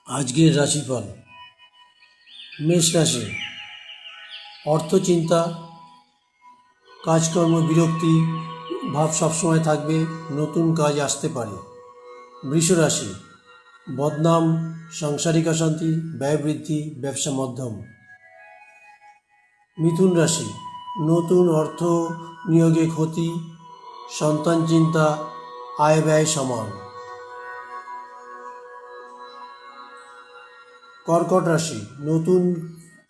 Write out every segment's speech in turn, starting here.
আজকের রাশিফল। মেষ রাশি, অর্থ চিন্তা, কাজকর্ম বিরক্তি ভাব সবসময় থাকবে, নতুন কাজ আসতে পারে। বৃষ রাশি, বদনাম, সাংসারিক অশান্তি, ব্যয় বৃদ্ধি, ব্যবসা মধ্যম। মিথুন রাশি, নতুন অর্থ নিয়োগে ক্ষতি, সন্তান চিন্তা, আয় ব্যয় সমান। কর্কট রাশি, নতুন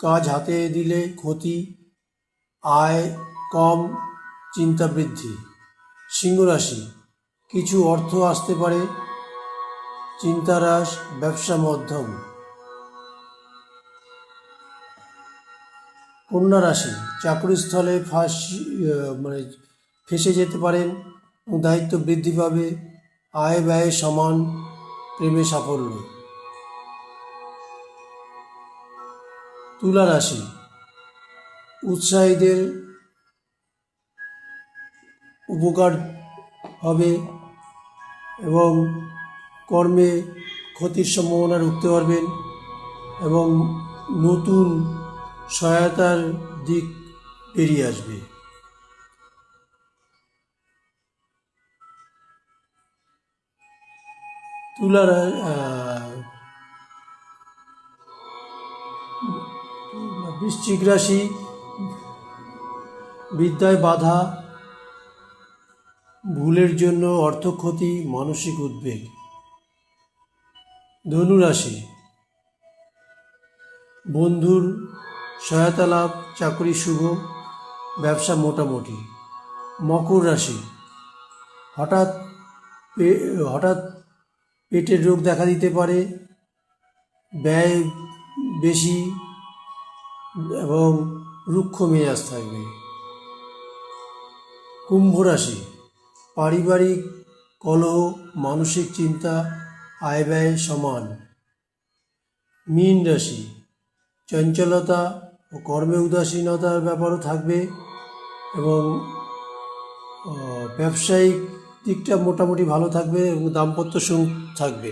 কাজ হাতে দিলে ক্ষতি, আয় কম, চিন্তা বৃদ্ধি। সিংহ রাশি, কিছু অর্থ আসতে পারে, চিন্তা হ্রাস, ব্যবসা মধ্যম। কন্যা রাশি, চাকরিস্থলে ফেঁসে যেতে পারেন, দায়িত্ব বৃদ্ধি পাবে, আয় ব্যয় সমান, প্রেমে সাফল্য। তুলা রাশি, উৎসাহীদের উপকার হবে এবং কর্মে ক্ষতির সম্ভাবনা রুখতে পারবেন এবং নতুন সহায়তার দিক বেরিয়ে আসবে। বৃশ্চিক রাশি, বিদ্যায় বাধা, ভুলের জন্য অর্থ ক্ষতি, মানসিক উদ্বেগ। ধনু রাশি, বন্ধুর সহায়তা লাভ, চাকরি শুভ, ব্যবসা মোটামুটি। মকর রাশি, হঠাৎ হঠাৎ পেটের রোগ দেখা দিতে পারে, ব্যয় বেশি এবং রুক্ষ মেজাজ থাকবে। কুম্ভ রাশি, পারিবারিক কলহ, মানসিক চিন্তা, আয় ব্যয় সমান। মীন রাশি, চঞ্চলতা ও কর্মে উদাসীনতার ব্যাপারও থাকবে এবং ব্যবসায়িক দিকটা মোটামুটি ভালো থাকবে এবং দাম্পত্য সুখ থাকবে।